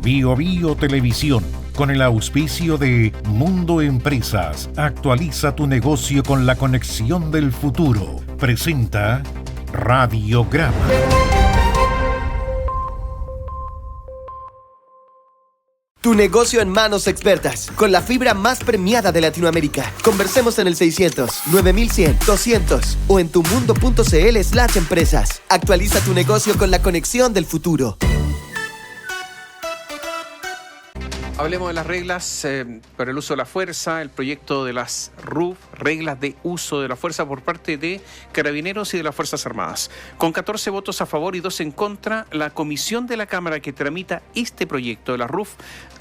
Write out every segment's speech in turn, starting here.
Bio Bio Televisión, con el auspicio de Mundo Empresas, actualiza tu negocio con la conexión del futuro. Presenta Radiograma. Tu negocio en manos expertas, con la fibra más premiada de Latinoamérica. Conversemos en el 600-9100-200 o en tumundo.cl/empresas. Actualiza tu negocio con la conexión del futuro. Hablemos de las reglas para el uso de la fuerza, el proyecto de las RUF, reglas de uso de la fuerza por parte de Carabineros y de las Fuerzas Armadas. Con 14 votos a favor y 2 en contra, la comisión de la Cámara que tramita este proyecto de la RUF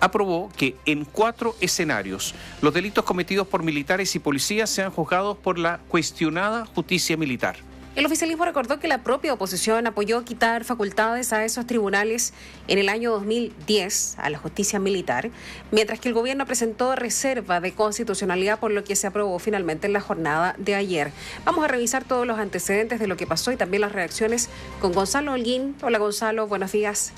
aprobó que en 4 escenarios los delitos cometidos por militares y policías sean juzgados por la cuestionada justicia militar. El oficialismo recordó que la propia oposición apoyó quitar facultades a esos tribunales en el año 2010 a la justicia militar, mientras que el gobierno presentó reserva de constitucionalidad, por lo que se aprobó finalmente en la jornada de ayer. Vamos a revisar todos los antecedentes de lo que pasó y también las reacciones con Gonzalo Holguín. Hola Gonzalo, buenos días.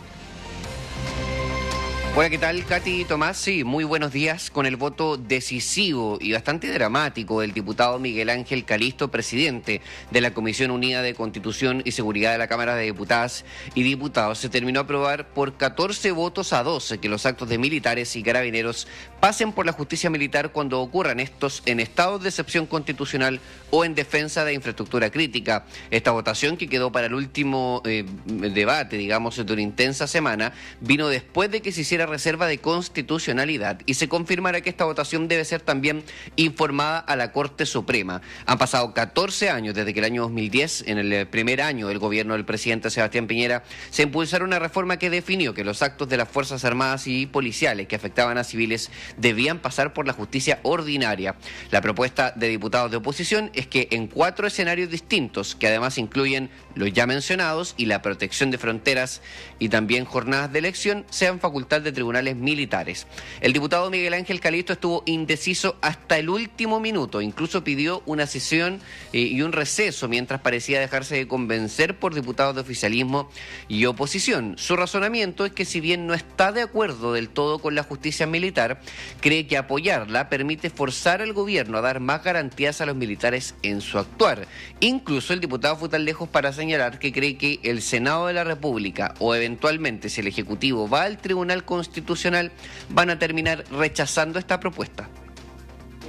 Hola, ¿qué tal, Katy y Tomás? Sí, muy buenos días. Con el voto decisivo y bastante dramático del diputado Miguel Ángel Calisto, presidente de la Comisión Unida de Constitución y Seguridad de la Cámara de Diputadas y Diputados, se terminó a aprobar por 14 votos a 12 que los actos de militares y carabineros pasen por la justicia militar cuando ocurran estos en estados de excepción constitucional o en defensa de infraestructura crítica. Esta votación, que quedó para el último debate, digamos, de una intensa semana, vino después de que se hiciera reserva de constitucionalidad y se confirmará que esta votación debe ser también informada a la Corte Suprema. Han pasado 14 años desde que el año 2010, en el primer año del gobierno del presidente Sebastián Piñera, se impulsara una reforma que definió que los actos de las Fuerzas Armadas y policiales que afectaban a civiles debían pasar por la justicia ordinaria. La propuesta de diputados de oposición es que en 4 escenarios distintos, que además incluyen los ya mencionados y la protección de fronteras y también jornadas de elección, sean facultad de tribunales militares. El diputado Miguel Ángel Calisto estuvo indeciso hasta el último minuto, incluso pidió una sesión y un receso mientras parecía dejarse de convencer por diputados de oficialismo y oposición. Su razonamiento es que, si bien no está de acuerdo del todo con la justicia militar, cree que apoyarla permite forzar al gobierno a dar más garantías a los militares en su actuar. Incluso el diputado fue tan lejos para señalar que cree que el Senado de la República, o eventualmente si el Ejecutivo va al Tribunal Constitucional, van a terminar rechazando esta propuesta.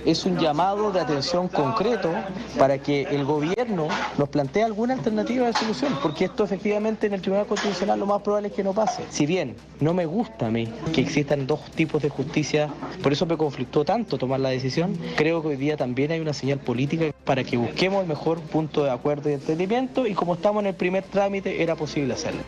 Es un llamado de atención concreto para que el gobierno nos plantee alguna alternativa de solución, porque esto efectivamente en el Tribunal Constitucional lo más probable es que no pase. Si bien no me gusta a mí que existan 2 tipos de justicia, por eso me conflictó tanto tomar la decisión, creo que hoy día también hay una señal política para que busquemos el mejor punto de acuerdo y entendimiento, y como estamos en el primer trámite era posible hacerlo.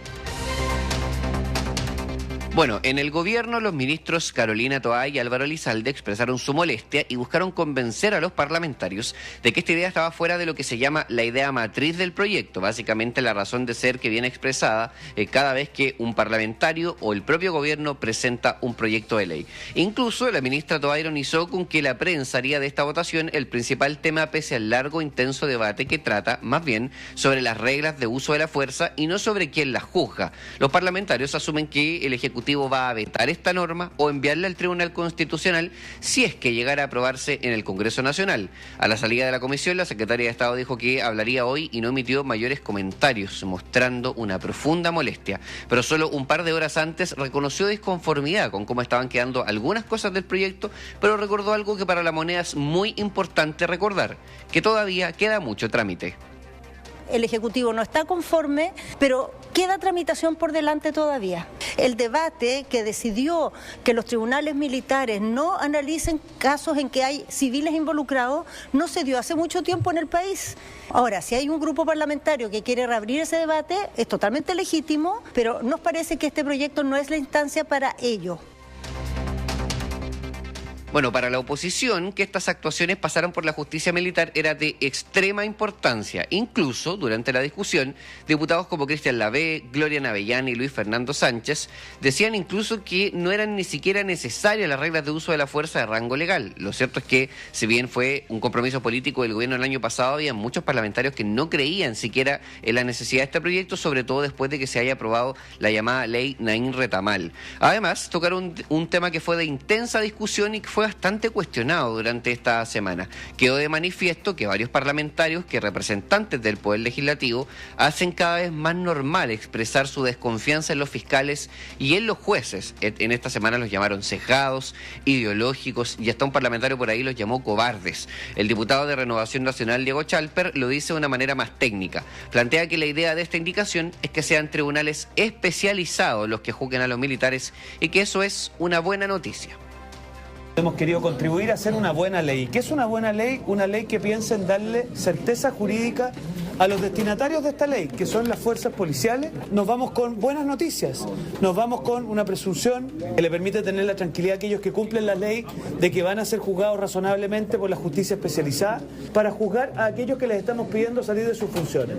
Bueno, en el gobierno los ministros Carolina Toá y Álvaro Elizalde expresaron su molestia y buscaron convencer a los parlamentarios de que esta idea estaba fuera de lo que se llama la idea matriz del proyecto, básicamente la razón de ser que viene expresada cada vez que un parlamentario o el propio gobierno presenta un proyecto de ley. Incluso la ministra Toá ironizó con que la prensa haría de esta votación el principal tema, pese al largo e intenso debate que trata más bien sobre las reglas de uso de la fuerza y no sobre quién las juzga. Los parlamentarios asumen que el Ejecutivo va a vetar esta norma o enviarla al Tribunal Constitucional si es que llegara a aprobarse en el Congreso Nacional. A la salida de la comisión, la secretaria de Estado dijo que hablaría hoy y no emitió mayores comentarios, mostrando una profunda molestia. Pero solo un par de horas antes reconoció disconformidad con cómo estaban quedando algunas cosas del proyecto, pero recordó algo que para la moneda es muy importante recordar, que todavía queda mucho trámite. El Ejecutivo no está conforme, pero queda tramitación por delante todavía. El debate que decidió que los tribunales militares no analicen casos en que hay civiles involucrados no se dio hace mucho tiempo en el país. Ahora, si hay un grupo parlamentario que quiere reabrir ese debate, es totalmente legítimo, pero nos parece que este proyecto no es la instancia para ello. Bueno, para la oposición, que estas actuaciones pasaran por la justicia militar era de extrema importancia. Incluso, durante la discusión, diputados como Cristian Lavé, Gloria Navellán y Luis Fernando Sánchez decían incluso que no eran ni siquiera necesarias las reglas de uso de la fuerza de rango legal. Lo cierto es que, si bien fue un compromiso político del gobierno el año pasado, había muchos parlamentarios que no creían siquiera en la necesidad de este proyecto, sobre todo después de que se haya aprobado la llamada ley Naín Retamal. Además, tocaron un tema que fue de intensa discusión y que fue bastante cuestionado durante esta semana. Quedó de manifiesto que varios parlamentarios, que representantes del Poder Legislativo, hacen cada vez más normal expresar su desconfianza en los fiscales y en los jueces. En esta semana los llamaron cejados, ideológicos, y hasta un parlamentario por ahí los llamó cobardes. El diputado de Renovación Nacional, Diego Chalper, lo dice de una manera más técnica. Plantea que la idea de esta indicación es que sean tribunales especializados los que juzguen a los militares y que eso es una buena noticia. Hemos querido contribuir a hacer una buena ley. ¿Qué es una buena ley? Una ley que piensa en darle certeza jurídica a los destinatarios de esta ley, que son las fuerzas policiales. Nos vamos con buenas noticias, nos vamos con una presunción que le permite tener la tranquilidad a aquellos que cumplen la ley de que van a ser juzgados razonablemente por la justicia especializada para juzgar a aquellos que les estamos pidiendo salir de sus funciones.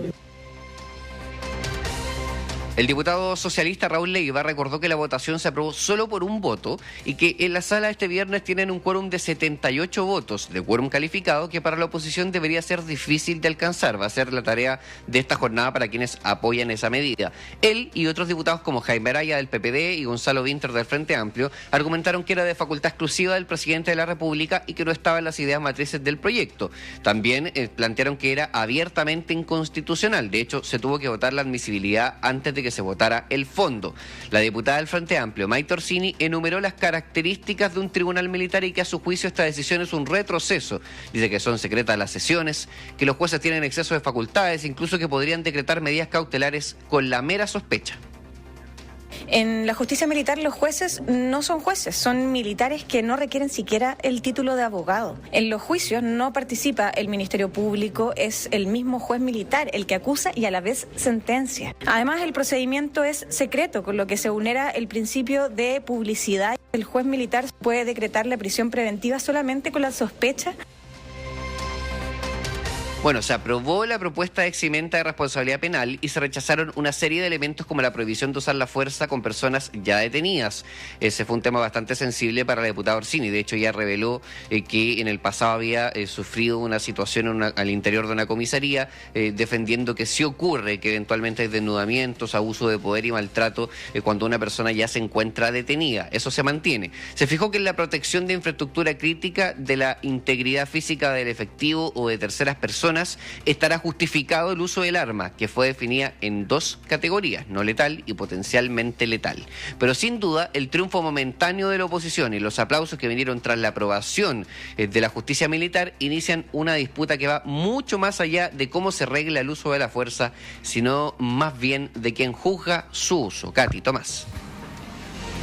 El diputado socialista Raúl Leiva recordó que la votación se aprobó solo por un voto y que en la sala este viernes tienen un quórum de 78 votos, de quórum calificado, que para la oposición debería ser difícil de alcanzar. Va a ser la tarea de esta jornada para quienes apoyan esa medida. Él y otros diputados como Jaime Araya del PPD y Gonzalo Vinter del Frente Amplio argumentaron que era de facultad exclusiva del presidente de la República y que no estaba en las ideas matrices del proyecto. También plantearon que era abiertamente inconstitucional. De hecho, se tuvo que votar la admisibilidad antes de que se votara el fondo. La diputada del Frente Amplio, Maite Orsini, enumeró las características de un tribunal militar y que a su juicio esta decisión es un retroceso. Dice que son secretas las sesiones, que los jueces tienen exceso de facultades, incluso que podrían decretar medidas cautelares con la mera sospecha. En la justicia militar los jueces no son jueces, son militares que no requieren siquiera el título de abogado. En los juicios no participa el Ministerio Público, es el mismo juez militar el que acusa y a la vez sentencia. Además, el procedimiento es secreto, con lo que se vulnera el principio de publicidad. El juez militar puede decretar la prisión preventiva solamente con la sospecha. Bueno, se aprobó la propuesta de eximenta de responsabilidad penal y se rechazaron una serie de elementos como la prohibición de usar la fuerza con personas ya detenidas. Ese fue un tema bastante sensible para la diputada Orsini. De hecho, ella reveló que en el pasado había sufrido una situación al interior de una comisaría, defendiendo que sí ocurre, que eventualmente hay desnudamientos, abuso de poder y maltrato cuando una persona ya se encuentra detenida. Eso se mantiene. Se fijó que en la protección de infraestructura crítica, de la integridad física del efectivo o de terceras personas, estará justificado el uso del arma, que fue definida en dos categorías, no letal y potencialmente letal. Pero sin duda, el triunfo momentáneo de la oposición y los aplausos que vinieron tras la aprobación de la justicia militar inician una disputa que va mucho más allá de cómo se regla el uso de la fuerza, sino más bien de quien juzga su uso. Katy, Tomás.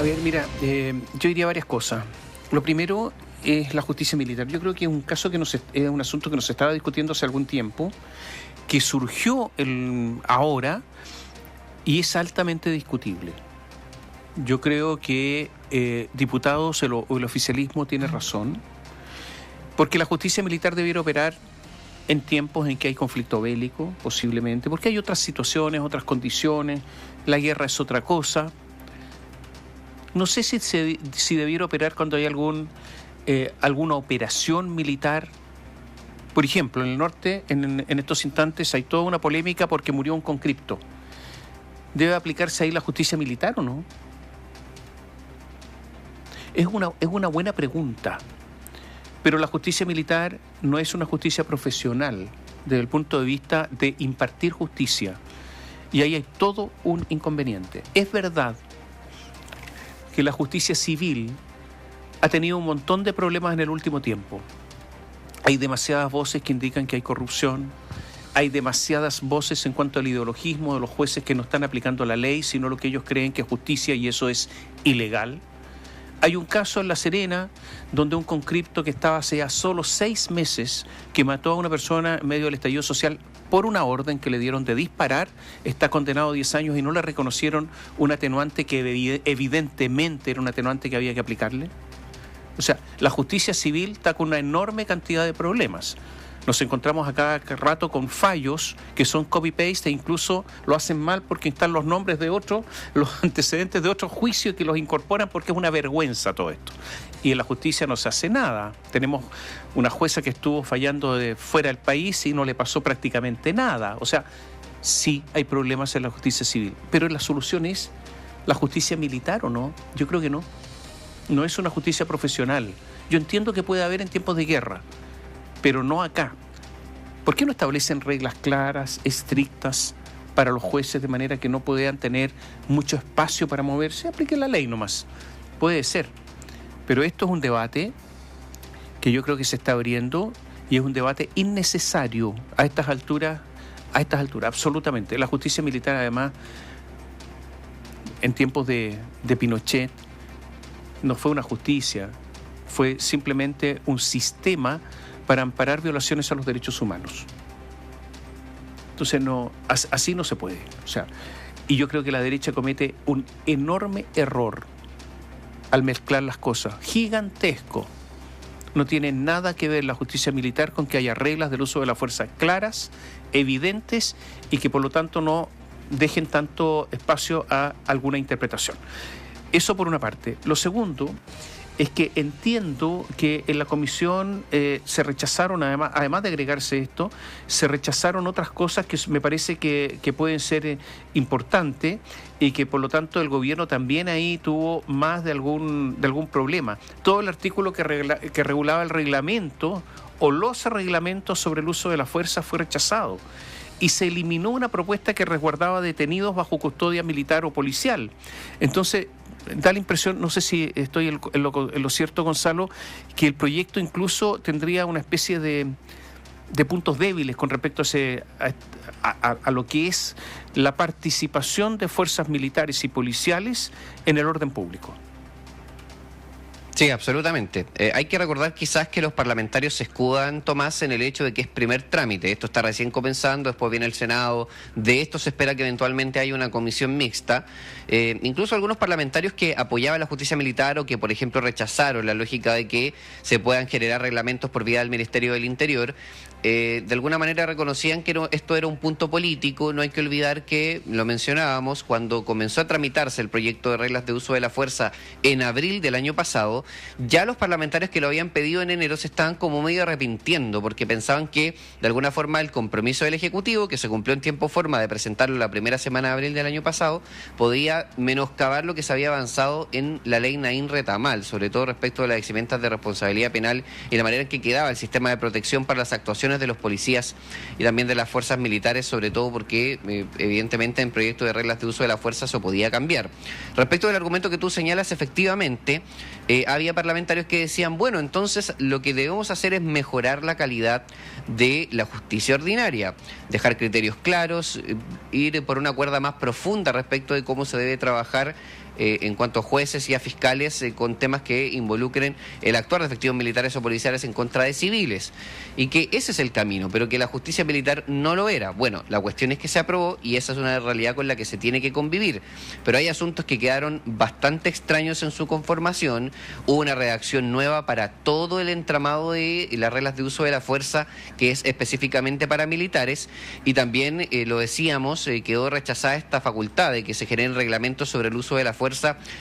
A ver, mira, yo diría varias cosas. Lo primero es la justicia militar. Yo creo que es un caso que es un asunto que nos estaba discutiendo hace algún tiempo, que surgió ahora y es altamente discutible. Yo creo que diputados o el oficialismo tiene razón, porque la justicia militar debiera operar en tiempos en que hay conflicto bélico, posiblemente, porque hay otras situaciones, otras condiciones, la guerra es otra cosa. No sé si debiera operar cuando hay alguna operación militar. Por ejemplo, en el norte, en estos instantes, hay toda una polémica porque murió un conscripto. ¿Debe aplicarse ahí la justicia militar o no? Es una buena pregunta, pero la justicia militar no es una justicia profesional desde el punto de vista de impartir justicia, y ahí hay todo un inconveniente. Es verdad que la justicia civil ha tenido un montón de problemas en el último tiempo. Hay demasiadas voces que indican que hay corrupción, hay demasiadas voces en cuanto al ideologismo de los jueces que no están aplicando la ley, sino lo que ellos creen que es justicia, y eso es ilegal. Hay un caso en La Serena donde un conscripto que estaba hace ya solo 6 meses, que mató a una persona en medio del estallido social por una orden que le dieron de disparar, está condenado a 10 años y no le reconocieron un atenuante que evidentemente era un atenuante que había que aplicarle. O sea, la justicia civil está con una enorme cantidad de problemas. Nos encontramos a cada rato con fallos que son copy-paste e incluso lo hacen mal porque están los nombres de otros, los antecedentes de otros juicios que los incorporan, porque es una vergüenza todo esto. Y en la justicia no se hace nada. Tenemos una jueza que estuvo fallando de fuera del país y no le pasó prácticamente nada. O sea, sí hay problemas en la justicia civil, pero la solución es la justicia militar, ¿o no? Yo creo que no. No es una justicia profesional. Yo entiendo que puede haber en tiempos de guerra, pero no acá. ¿Por qué no establecen reglas claras, estrictas para los jueces de manera que no puedan tener mucho espacio para moverse? Apliquen la ley nomás. Puede ser. Pero esto es un debate que yo creo que se está abriendo y es un debate innecesario a estas alturas, absolutamente. La justicia militar, además, en tiempos de Pinochet, no fue una justicia, fue simplemente un sistema para amparar violaciones a los derechos humanos. Entonces, así no se puede. O sea, y yo creo que la derecha comete un enorme error al mezclar las cosas, gigantesco. No tiene nada que ver la justicia militar con que haya reglas del uso de la fuerza claras, evidentes, y que por lo tanto no dejen tanto espacio a alguna interpretación. Eso por una parte. Lo segundo es que entiendo que en la comisión se rechazaron, además de agregarse esto, se rechazaron otras cosas que me parece que pueden ser importantes y que por lo tanto el gobierno también ahí tuvo más de algún problema. Todo el artículo que regulaba el reglamento o los reglamentos sobre el uso de la fuerza fue rechazado. Y se eliminó una propuesta que resguardaba detenidos bajo custodia militar o policial. Entonces, da la impresión, no sé si estoy en lo cierto, Gonzalo, que el proyecto incluso tendría una especie de puntos débiles con respecto a lo que es la participación de fuerzas militares y policiales en el orden público. Sí, absolutamente. Hay que recordar quizás que los parlamentarios se escudan, Tomás, en el hecho de que es primer trámite. Esto está recién comenzando, después viene el Senado. De esto se espera que eventualmente haya una comisión mixta. Incluso algunos parlamentarios que apoyaban la justicia militar o que, por ejemplo, rechazaron la lógica de que se puedan generar reglamentos por vía del Ministerio del Interior, de alguna manera reconocían que esto era un punto político. No hay que olvidar que, lo mencionábamos, cuando comenzó a tramitarse el proyecto de reglas de uso de la fuerza en abril del año pasado, ya los parlamentarios que lo habían pedido en enero se estaban como medio arrepintiendo porque pensaban que de alguna forma el compromiso del Ejecutivo, que se cumplió en tiempo forma de presentarlo la primera semana de abril del año pasado, podía menoscabar lo que se había avanzado en la ley Naín Retamal, sobre todo respecto de las eximentas de responsabilidad penal y la manera en que quedaba el sistema de protección para las actuaciones de los policías y también de las fuerzas militares, sobre todo porque evidentemente en proyecto de reglas de uso de la fuerza eso podía cambiar. Respecto del argumento que tú señalas, efectivamente había parlamentarios que decían, bueno, entonces lo que debemos hacer es mejorar la calidad de la justicia ordinaria, dejar criterios claros, ir por una cuerda más profunda respecto de cómo se debe trabajar en cuanto a jueces y a fiscales con temas que involucren el actuar de efectivos militares o policiales en contra de civiles, y que ese es el camino, pero que la justicia militar no lo era. Bueno, la cuestión es que se aprobó y esa es una realidad con la que se tiene que convivir, pero hay asuntos que quedaron bastante extraños en su conformación. Hubo una redacción nueva para todo el entramado de las reglas de uso de la fuerza, que es específicamente para militares, y también, lo decíamos, quedó rechazada esta facultad de que se generen reglamentos sobre el uso de la fuerza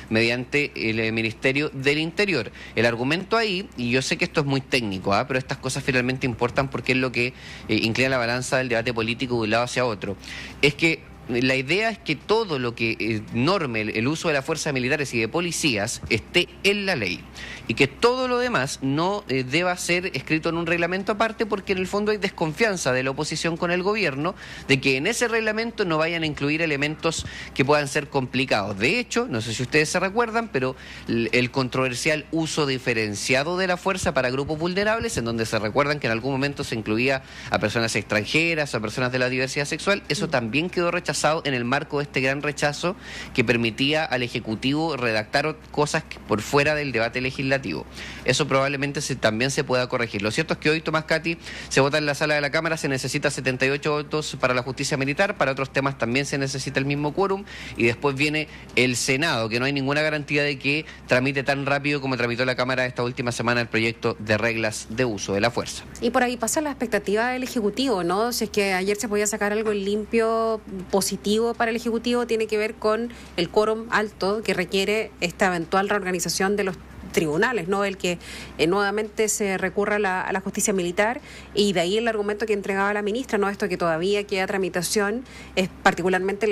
mediante el Ministerio del Interior. El argumento ahí, y yo sé que esto es muy técnico, pero estas cosas finalmente importan porque es lo que inclina la balanza del debate político de un lado hacia otro, es que la idea es que todo lo que norme el uso de las fuerzas militares y de policías esté en la ley y que todo lo demás no deba ser escrito en un reglamento aparte, porque en el fondo hay desconfianza de la oposición con el gobierno de que en ese reglamento no vayan a incluir elementos que puedan ser complicados. De hecho, no sé si ustedes se recuerdan, pero el controversial uso diferenciado de la fuerza para grupos vulnerables, en donde se recuerdan que en algún momento se incluía a personas extranjeras, a personas de la diversidad sexual, eso también quedó rechazado impulsado en el marco de este gran rechazo que permitía al Ejecutivo redactar cosas por fuera del debate legislativo. Eso probablemente también se pueda corregir. Lo cierto es que hoy, Tomás Cati, se vota en la sala de la Cámara, se necesita 78 votos para la justicia militar, para otros temas también se necesita el mismo quórum, y después viene el Senado, que no hay ninguna garantía de que tramite tan rápido como tramitó la Cámara esta última semana el proyecto de reglas de uso de la fuerza. Y por ahí pasa la expectativa del Ejecutivo, ¿no? Si es que ayer se podía sacar algo limpio, positivo para el Ejecutivo, tiene que ver con el quórum alto que requiere esta eventual reorganización de los tribunales, ¿no? El que nuevamente se recurra a la justicia militar, y de ahí el argumento que entregaba la ministra, ¿no? Esto que todavía queda tramitación, es particularmente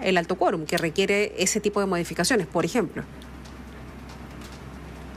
el alto quórum, que requiere ese tipo de modificaciones, por ejemplo.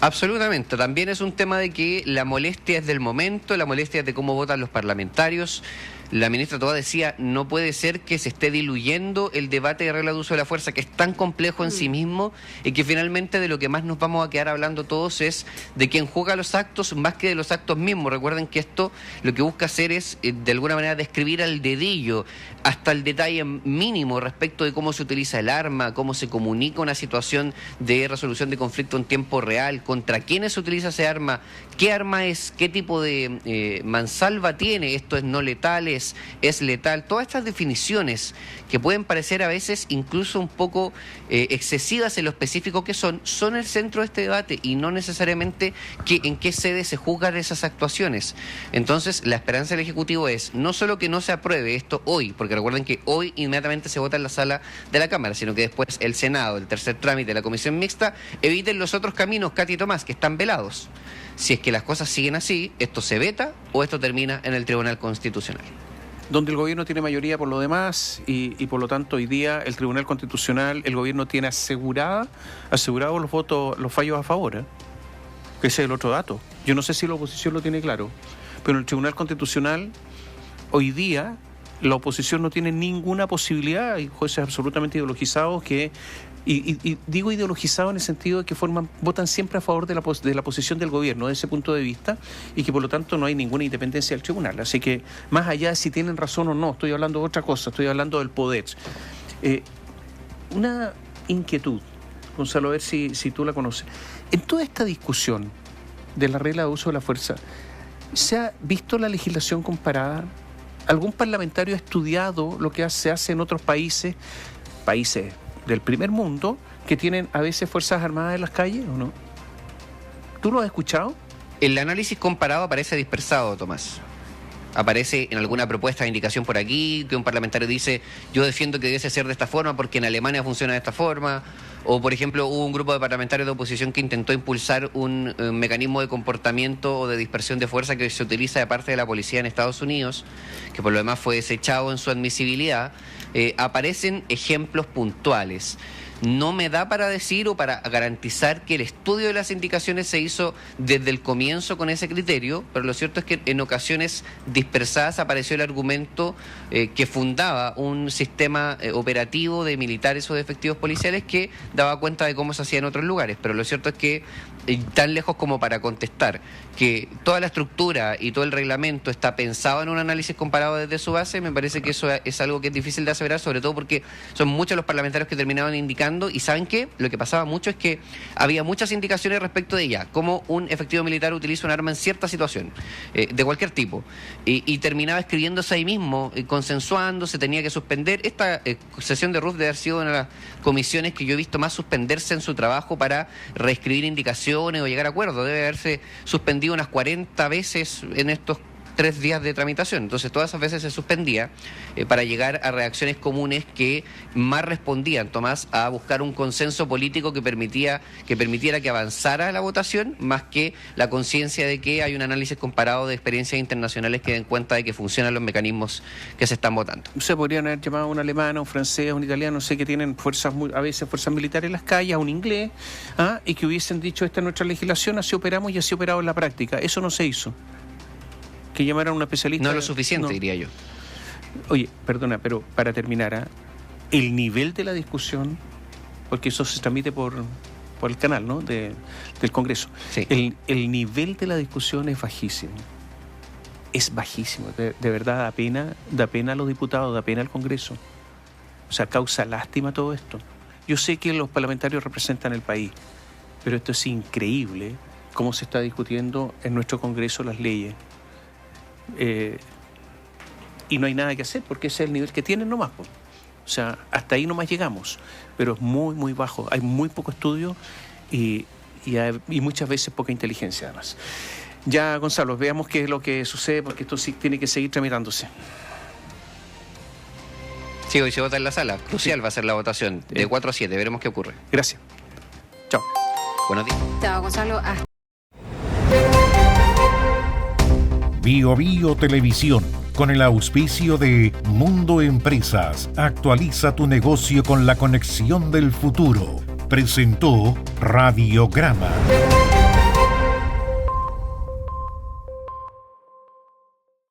Absolutamente, también es un tema de que la molestia es del momento, la molestia es de cómo votan los parlamentarios. La ministra Toá decía, no puede ser que se esté diluyendo el debate de regla de uso de la fuerza, que es tan complejo en sí mismo, y que finalmente de lo que más nos vamos a quedar hablando todos es de quien juega los actos más que de los actos mismos. Recuerden que esto lo que busca hacer es, de alguna manera, describir al dedillo, hasta el detalle mínimo respecto de cómo se utiliza el arma, cómo se comunica una situación de resolución de conflicto en tiempo real, contra quiénes se utiliza ese arma, qué arma es, qué tipo de mansalva tiene, esto es no letal, es letal. Todas estas definiciones que pueden parecer a veces incluso un poco excesivas en lo específico que son el centro de este debate, y no necesariamente en qué sede se juzgan esas actuaciones. Entonces, la esperanza del Ejecutivo es no solo que no se apruebe esto hoy, porque recuerden que hoy inmediatamente se vota en la sala de la Cámara, sino que después el Senado, el tercer trámite de la Comisión Mixta, eviten los otros caminos, Katy y Tomás, que están velados. Si es que las cosas siguen así, esto se veta o esto termina en el Tribunal Constitucional. Donde el gobierno tiene mayoría por lo demás, y por lo tanto hoy día el Tribunal Constitucional, el gobierno tiene asegurado los votos, los fallos a favor, ¿eh? Ese es el otro dato. Yo no sé si la oposición lo tiene claro, pero en el Tribunal Constitucional hoy día la oposición no tiene ninguna posibilidad. Hay jueces absolutamente ideologizados que, y digo ideologizados en el sentido de que votan siempre a favor de la posición del gobierno desde ese punto de vista, y que por lo tanto no hay ninguna independencia del tribunal. Así que más allá de si tienen razón o no, estoy hablando de otra cosa, estoy hablando del poder. Una inquietud, Gonzalo, a ver si tú la conoces. En toda esta discusión de la regla de uso de la fuerza, ¿se ha visto la legislación comparada? ¿Algún parlamentario ha estudiado lo que se hace en otros países del primer mundo, que tienen a veces fuerzas armadas en las calles, o no? ¿Tú lo has escuchado? El análisis comparado aparece dispersado, Tomás. Aparece en alguna propuesta de indicación por aquí, que un parlamentario dice, yo defiendo que debe ser de esta forma porque en Alemania funciona de esta forma. O, por ejemplo, hubo un grupo de parlamentarios de oposición que intentó impulsar un mecanismo de comportamiento o de dispersión de fuerza que se utiliza de parte de la policía en Estados Unidos, que por lo demás fue desechado en su admisibilidad. Aparecen ejemplos puntuales. No me da para decir o para garantizar que el estudio de las indicaciones se hizo desde el comienzo con ese criterio, pero lo cierto es que en ocasiones dispersadas apareció el argumento que fundaba un sistema operativo de militares o de efectivos policiales que daba cuenta de cómo se hacía en otros lugares. Pero lo cierto es que tan lejos como para contestar que toda la estructura y todo el reglamento está pensado en un análisis comparado desde su base, me parece que eso es algo que es difícil de aseverar, sobre todo porque son muchos los parlamentarios que terminaban indicando, y ¿saben qué? Lo que pasaba mucho es que había muchas indicaciones respecto de ella, cómo un efectivo militar utiliza un arma en cierta situación, de cualquier tipo, y terminaba escribiéndose ahí mismo, consensuando, se tenía que suspender. Esta sesión de RUF debe haber sido una de las comisiones que yo he visto más suspenderse en su trabajo para reescribir indicaciones o llegar a acuerdos. Debe haberse suspendido unas 40 veces en estos 3 días de tramitación. Entonces todas esas veces se suspendía para llegar a reacciones comunes que más respondían, Tomás, a buscar un consenso político que permitiera que avanzara la votación, más que la conciencia de que hay un análisis comparado de experiencias internacionales que den cuenta de que funcionan los mecanismos que se están votando. Se podrían haber llamado a un alemán, a un francés, a un italiano, sé que tienen a veces fuerzas militares en las calles, a un inglés, y que hubiesen dicho, esta es nuestra legislación, así operamos y así operado en la práctica. Eso no se hizo. Que llamaran a un especialista. No lo suficiente, no. Diría yo. Oye, perdona, pero para terminar, el nivel de la discusión, porque eso se transmite por el canal, ¿no? del Congreso. Sí. El nivel de la discusión es bajísimo. Es bajísimo. De verdad da pena a los diputados, da pena al Congreso. O sea, causa lástima todo esto. Yo sé que los parlamentarios representan el país, pero esto es increíble cómo se está discutiendo en nuestro Congreso las leyes. Y no hay nada que hacer porque ese es el nivel que tienen nomás. O sea, hasta ahí nomás llegamos, pero es muy, muy bajo. Hay muy poco estudio y muchas veces poca inteligencia además. Ya, Gonzalo, veamos qué es lo que sucede porque esto sí tiene que seguir tramitándose. Sí, hoy se vota en la sala. Crucial va a ser la votación. De 4 a 7. Veremos qué ocurre. Gracias. Chao. Buenos días. Chao, Gonzalo. Bio Bio Televisión, con el auspicio de Mundo Empresas, actualiza tu negocio con la conexión del futuro. Presentó Radiograma.